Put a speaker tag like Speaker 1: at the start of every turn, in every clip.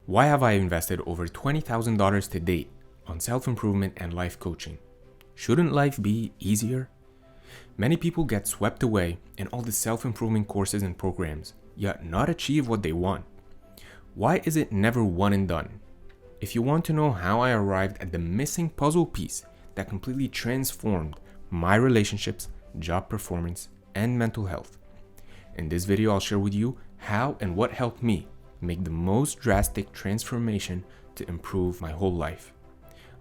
Speaker 1: Why have I invested over $20,000 to date on self-improvement and life coaching? Shouldn't life be easier? Many people get swept away in all the self-improvement courses and programs, yet not achieve what they want. Why is it never one and done? If you want to know how I arrived at the missing puzzle piece that completely transformed my relationships, job performance, and mental health, in this video I'll share with you how and what helped me make the most drastic transformation to improve my whole life.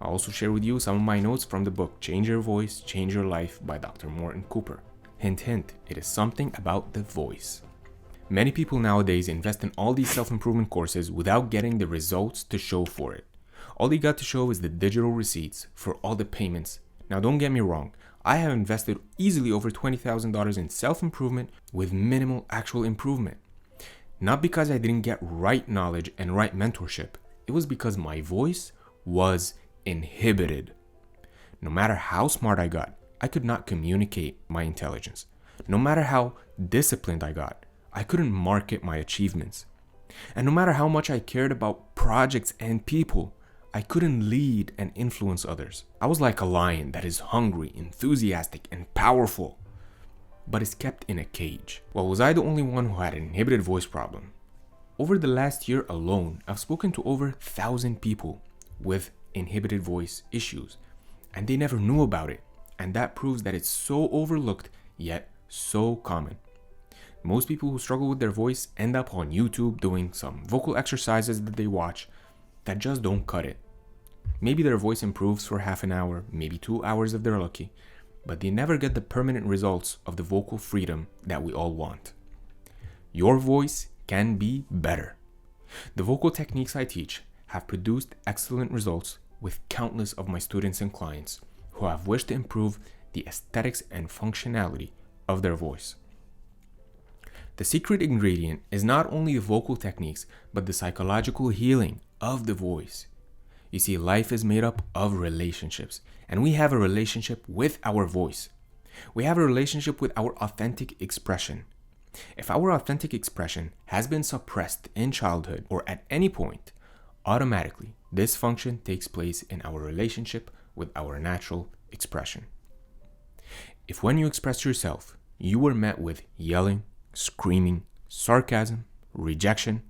Speaker 1: I'll also share with you some of my notes from the book Change Your Voice, Change Your Life by Dr. Morton Cooper. Hint, hint, it is something about the voice. Many people nowadays invest in all these self-improvement courses without getting the results to show for it. All they got to show is the digital receipts for all the payments. Now don't get me wrong, I have invested easily over $20,000 in self-improvement with minimal actual improvement. Not because I didn't get right knowledge and right mentorship, it was because my voice was inhibited. No matter how smart I got, I could not communicate my intelligence. No matter how disciplined I got, I couldn't market my achievements. And no matter how much I cared about projects and people, I couldn't lead and influence others. I was like a lion that is hungry, enthusiastic, and powerful, but is kept in a cage. Well, was I the only one who had an inhibited voice problem? Over the last year alone, I've spoken to over 1,000 people with inhibited voice issues, and they never knew about it. And that proves that it's so overlooked, yet so common. Most people who struggle with their voice end up on YouTube doing some vocal exercises that they watch that just don't cut it. Maybe their voice improves for half an hour, maybe 2 hours if they're lucky, but they never get the permanent results of the vocal freedom that we all want. Your voice can be better. The vocal techniques I teach have produced excellent results with countless of my students and clients who have wished to improve the aesthetics and functionality of their voice. The secret ingredient is not only the vocal techniques, but the psychological healing of the voice. You see, life is made up of relationships, and we have a relationship with our voice. We have a relationship with our authentic expression. If our authentic expression has been suppressed in childhood or at any point, automatically dysfunction takes place in our relationship with our natural expression. If when you express yourself, you were met with yelling, screaming, sarcasm, rejection,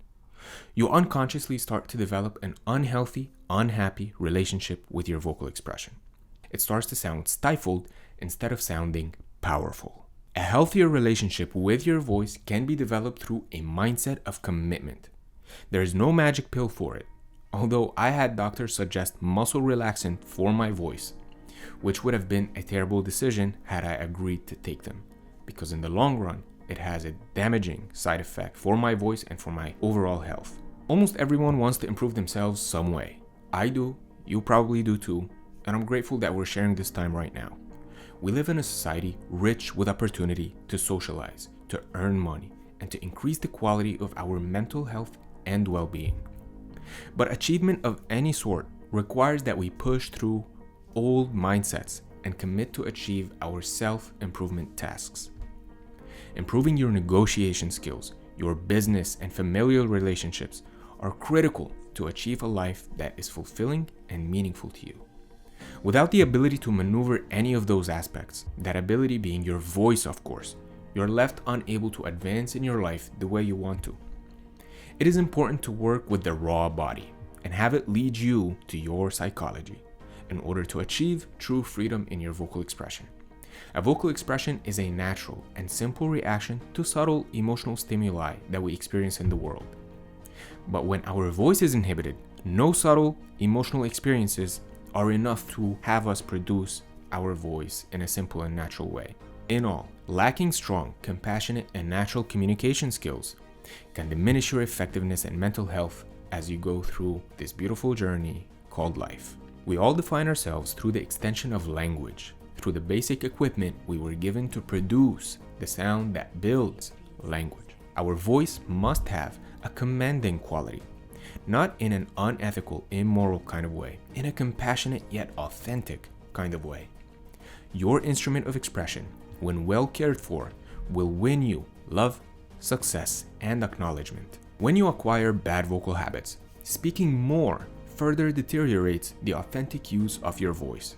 Speaker 1: you unconsciously start to develop an unhealthy, unhappy relationship with your vocal expression. It starts to sound stifled instead of sounding powerful. A healthier relationship with your voice can be developed through a mindset of commitment. There is no magic pill for it, although I had doctors suggest muscle relaxant for my voice, which would have been a terrible decision had I agreed to take them, because in the long run, it has a damaging side effect for my voice and for my overall health. Almost everyone wants to improve themselves some way. I do, you probably do too, and I'm grateful that we're sharing this time right now. We live in a society rich with opportunity to socialize, to earn money, and to increase the quality of our mental health and well-being. But achievement of any sort requires that we push through old mindsets and commit to achieve our self-improvement tasks. Improving your negotiation skills, your business and familial relationships are critical to achieve a life that is fulfilling and meaningful to you. Without the ability to maneuver any of those aspects, that ability being your voice of course, you're left unable to advance in your life the way you want to. It is important to work with the raw body and have it lead you to your psychology in order to achieve true freedom in your vocal expression. A vocal expression is a natural and simple reaction to subtle emotional stimuli that we experience in the world. But when our voice is inhibited, no subtle emotional experiences are enough to have us produce our voice in a simple and natural way. In all, lacking strong, compassionate, and natural communication skills can diminish your effectiveness and mental health as you go through this beautiful journey called life. We all define ourselves through the extension of language, through the basic equipment we were given to produce the sound that builds language. Our voice must have a commanding quality, not in an unethical, immoral kind of way, in a compassionate yet authentic kind of way. Your instrument of expression, when well cared for, will win you love, success, and acknowledgement. When you acquire bad vocal habits, Speaking more further deteriorates the authentic use of your voice,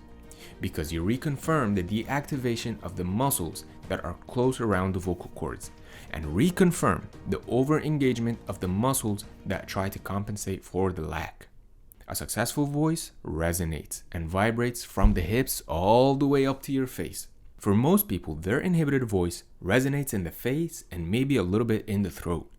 Speaker 1: because you reconfirm the deactivation of the muscles that are close around the vocal cords, and reconfirm the over-engagement of the muscles that try to compensate for the lack. A successful voice resonates and vibrates from the hips all the way up to your face. For most people, their inhibited voice resonates in the face and maybe a little bit in the throat.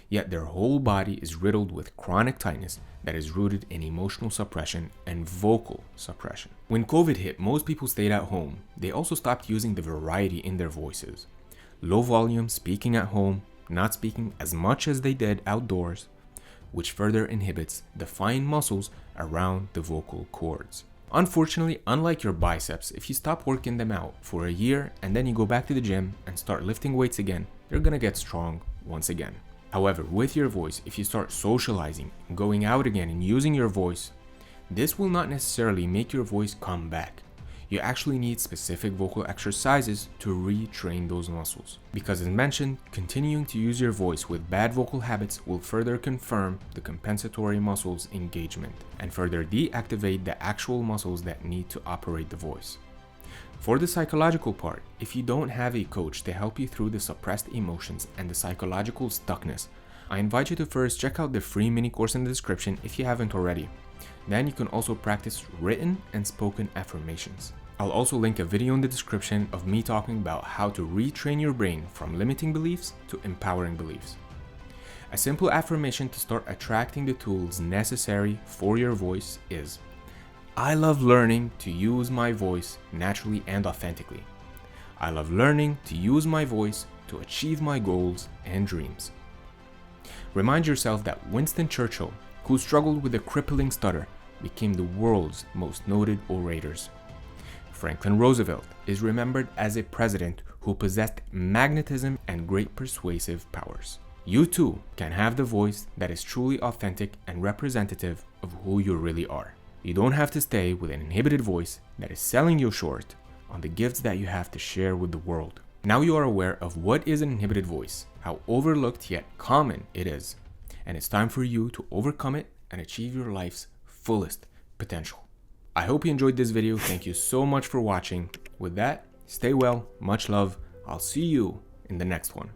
Speaker 1: Yet their whole body is riddled with chronic tightness that is rooted in emotional suppression and vocal suppression. When COVID hit, most people stayed at home. They also stopped using the variety in their voices. Low volume speaking at home, not speaking as much as they did outdoors, which further inhibits the fine muscles around the vocal cords. Unfortunately, unlike your biceps, if you stop working them out for a year and then you go back to the gym and start lifting weights again, they're gonna get strong once again. However, with your voice, if you start socializing, going out again and using your voice, this will not necessarily make your voice come back. You actually need specific vocal exercises to retrain those muscles. Because as mentioned, continuing to use your voice with bad vocal habits will further confirm the compensatory muscles engagement and further deactivate the actual muscles that need to operate the voice. For the psychological part, if you don't have a coach to help you through the suppressed emotions and the psychological stuckness, I invite you to first check out the free mini course in the description if you haven't already. Then you can also practice written and spoken affirmations. I'll also link a video in the description of me talking about how to retrain your brain from limiting beliefs to empowering beliefs. A simple affirmation to start attracting the tools necessary for your voice is, I love learning to use my voice naturally and authentically. I love learning to use my voice to achieve my goals and dreams. Remind yourself that Winston Churchill, who struggled with a crippling stutter, became the world's most noted orators. Franklin Roosevelt is remembered as a president who possessed magnetism and great persuasive powers. You too can have the voice that is truly authentic and representative of who you really are. You don't have to stay with an inhibited voice that is selling you short on the gifts that you have to share with the world. Now you are aware of what is an inhibited voice, how overlooked yet common it is, and it's time for you to overcome it and achieve your life's fullest potential. I hope you enjoyed this video. Thank you so much for watching. With that, stay well, much love. I'll see you in the next one.